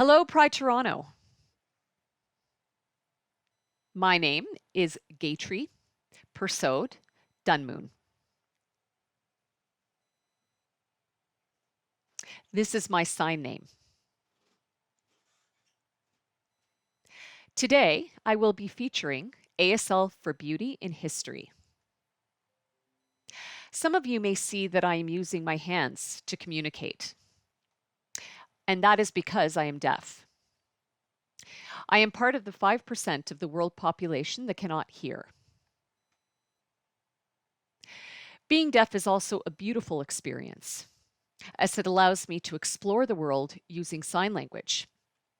Hello, Pride Toronto. My name is Gaitrie Persaud-Dhunmoon. This is my sign name. Today, I will be featuring ASL for Beauty in History. Some of you may see that I am using my hands to communicate, and that is because I am deaf. I am part of the 5% of the world population that cannot hear. Being deaf is also a beautiful experience, as it allows me to explore the world using sign language,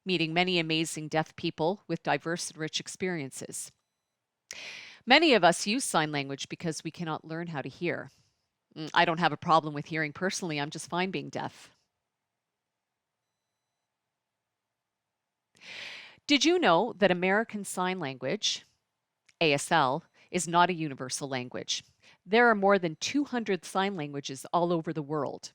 meeting many amazing deaf people with diverse and rich experiences. Many of us use sign language because we cannot learn how to hear. I don't have a problem with hearing personally, I'm just fine being deaf. Did you know that American Sign Language, ASL, is not a universal language? There are more than 200 sign languages all over the world.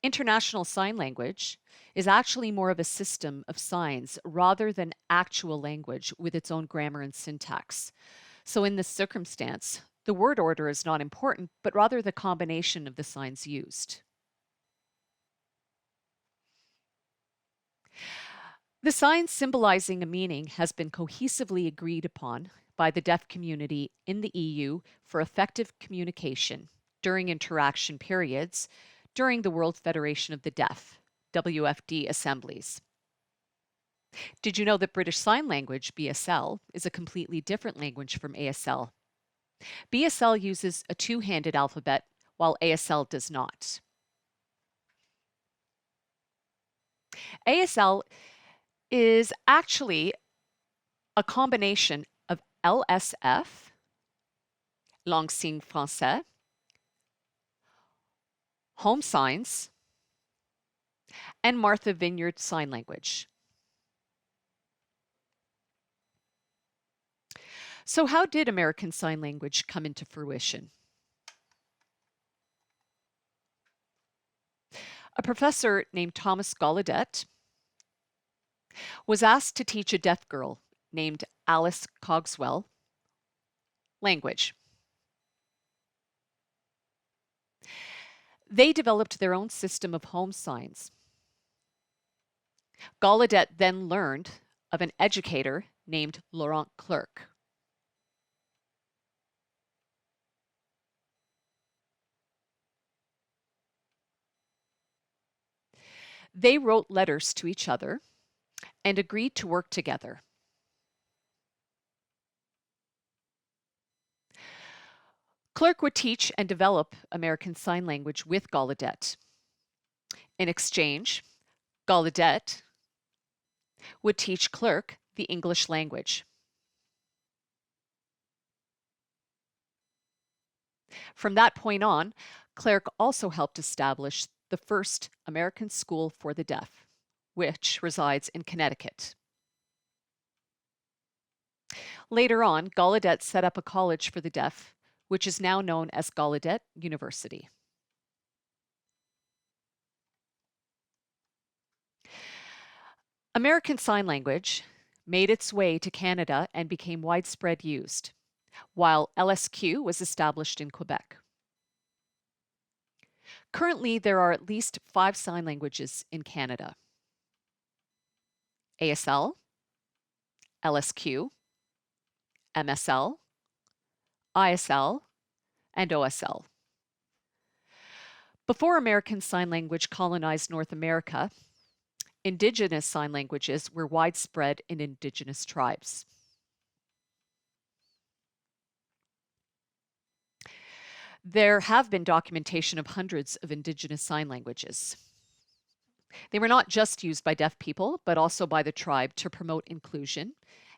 International Sign Language is actually more of a system of signs rather than actual language with its own grammar and syntax. So in this circumstance, the word order is not important, but rather the combination of the signs used. The sign symbolizing a meaning has been cohesively agreed upon by the deaf community in the EU for effective communication during interaction periods during the World Federation of the Deaf, WFD assemblies. Did you know that British Sign Language, BSL, is a completely different language from ASL? BSL uses a two-handed alphabet, while ASL does not. ASL is actually a combination of LSF, Langue Signe Française, Home Signs, and Martha Vineyard Sign Language. So how did American Sign Language come into fruition? A professor named Thomas Gallaudet was asked to teach a deaf girl named Alice Cogswell language. They developed their own system of home signs. Gallaudet then learned of an educator named Laurent Clerc. They wrote letters to each other and agreed to work together. Clerc would teach and develop American Sign Language with Gallaudet. In exchange, Gallaudet would teach Clerc the English language. From that point on, Clerc also helped establish the first American School for the Deaf, which resides in Connecticut. Later on, Gallaudet set up a college for the deaf, which is now known as Gallaudet University. American Sign Language made its way to Canada and became widespread used, while LSQ was established in Quebec. Currently, there are at least 5 sign languages in Canada: ASL, LSQ, MSL, ISL, and OSL. Before American Sign Language colonized North America, Indigenous sign languages were widespread in Indigenous tribes. There have been documentation of hundreds of Indigenous sign languages. They were not just used by deaf people, but also by the tribe to promote inclusion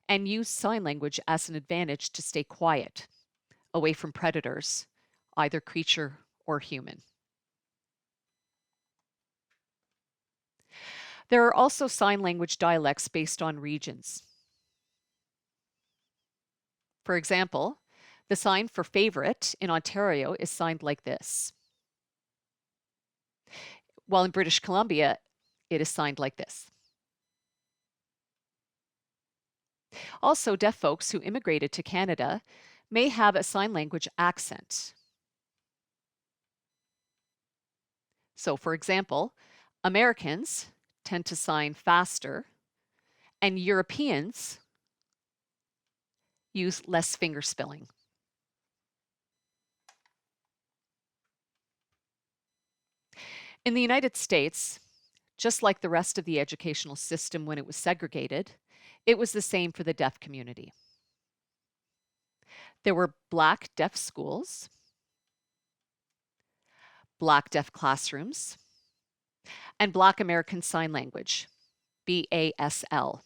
and use sign language as an advantage to stay quiet, away from predators, either creature or human. There are also sign language dialects based on regions. For example, the sign for favorite in Ontario is signed like this, while in British Columbia, It is signed like this. Also, deaf folks who immigrated to Canada may have a sign language accent. So, for example, Americans tend to sign faster, and Europeans use less finger spilling. In the United States, just like the rest of the educational system when it was segregated, it was the same for the deaf community. There were Black deaf schools, Black deaf classrooms, and Black American Sign Language, BASL.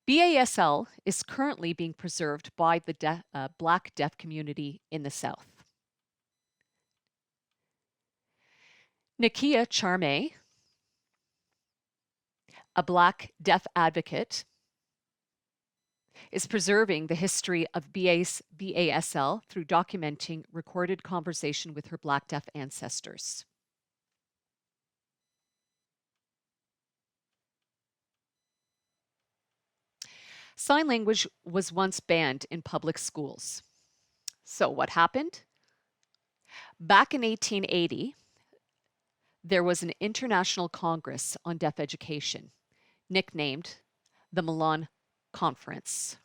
BASL is currently being preserved by the Black deaf community in the South. Nakia Charmé, a Black deaf advocate, is preserving the history of BASL through documenting recorded conversation with her Black deaf ancestors. Sign language was once banned in public schools. So what happened? Back in 1880, there was an International Congress on Deaf Education, nicknamed the Milan Conference.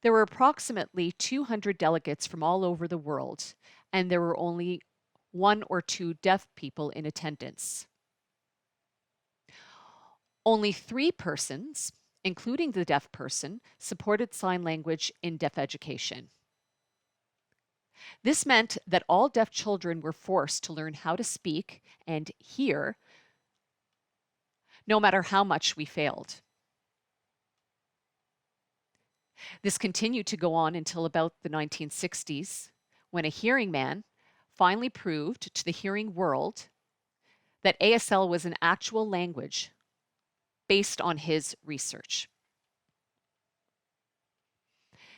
There were approximately 200 delegates from all over the world, and there were only 1 or 2 deaf people in attendance. Only 3 persons, including the deaf person, supported sign language in deaf education. This meant that all deaf children were forced to learn how to speak and hear, no matter how much we failed. This continued to go on until about the 1960s, when a hearing man finally proved to the hearing world that ASL was an actual language based on his research.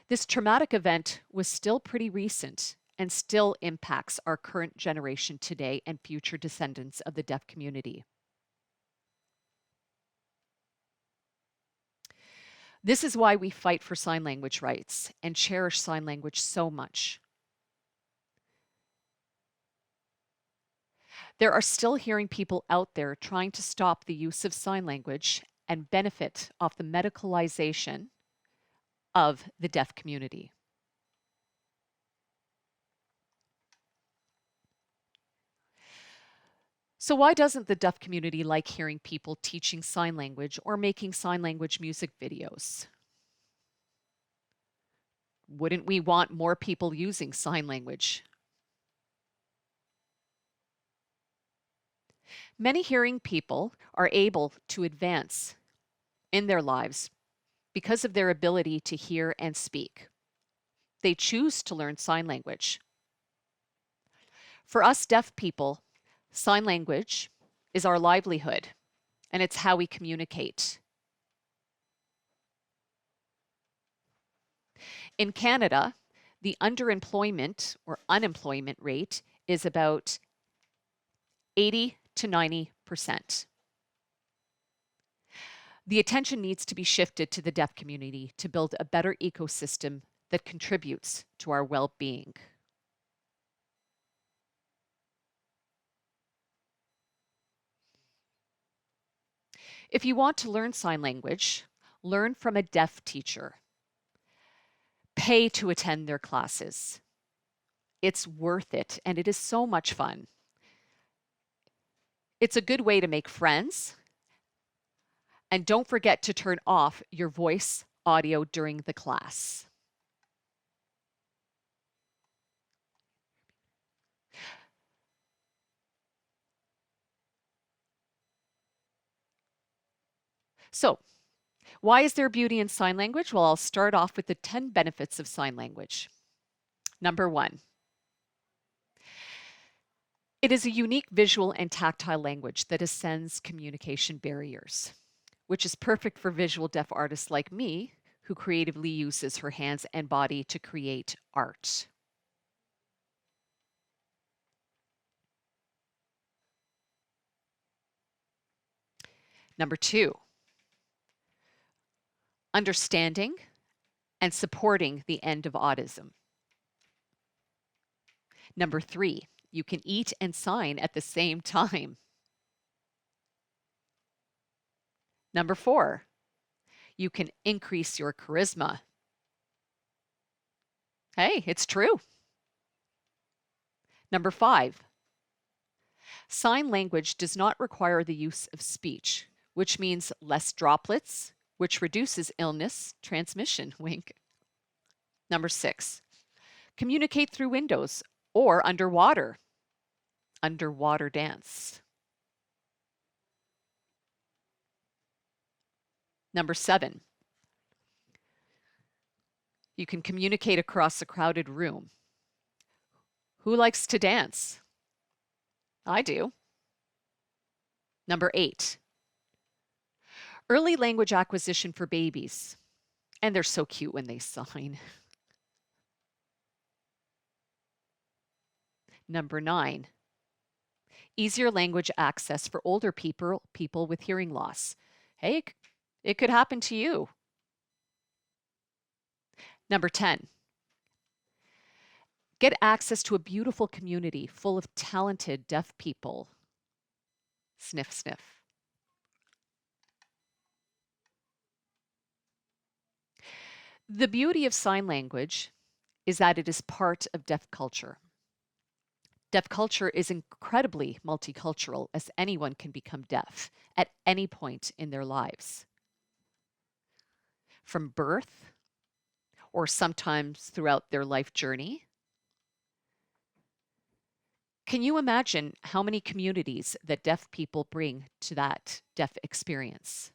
This traumatic event was still pretty recent and still impacts our current generation today and future descendants of the deaf community. This is why we fight for sign language rights and cherish sign language so much. There are still hearing people out there trying to stop the use of sign language and benefit off the medicalization of the deaf community. So why doesn't the deaf community like hearing people teaching sign language or making sign language music videos? Wouldn't we want more people using sign language? Many hearing people are able to advance in their lives because of their ability to hear and speak. They choose to learn sign language. For us deaf people, sign language is our livelihood, and it's how we communicate. In Canada, the underemployment or unemployment rate is about 80 to 90%. The attention needs to be shifted to the deaf community to build a better ecosystem that contributes to our well-being. If you want to learn sign language, learn from a deaf teacher. Pay to attend their classes. It's worth it, and it is so much fun. It's a good way to make friends. And don't forget to turn off your voice audio during the class. So, why is there beauty in sign language? Well, I'll start off with the 10 benefits of sign language. Number 1, it is a unique visual and tactile language that ascends communication barriers, which is perfect for visual deaf artists like me, who creatively uses her hands and body to create art. Number 2, understanding and supporting the end of autism. Number 3, you can eat and sign at the same time. Number 4, you can increase your charisma. Hey, it's true. Number 5, sign language does not require the use of speech, which means less droplets, which reduces illness transmission. Wink. Number 6, communicate through windows or underwater. Underwater dance. Number 7, you can communicate across a crowded room. Who likes to dance? I do. Number 8, early language acquisition for babies. And they're so cute when they sign. Number 9, easier language access for older people with hearing loss. Hey, it could happen to you. Number 10, get access to a beautiful community full of talented deaf people. Sniff, sniff. The beauty of sign language is that it is part of deaf culture. Deaf culture is incredibly multicultural, as anyone can become deaf at any point in their lives. From birth, or sometimes throughout their life journey. Can you imagine how many communities that deaf people bring to that deaf experience?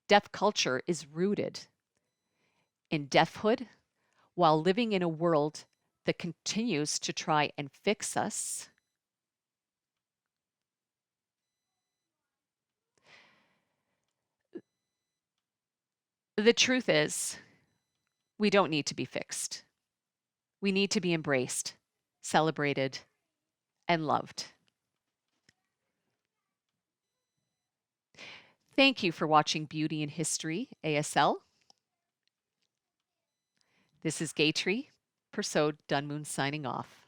Deaf culture is rooted in deafhood while living in a world that continues to try and fix us. The truth is, we don't need to be fixed. We need to be embraced, celebrated, and loved. Thank you for watching Beauty and History ASL. This is Gaitrie Persaud-Dhunmoon signing off.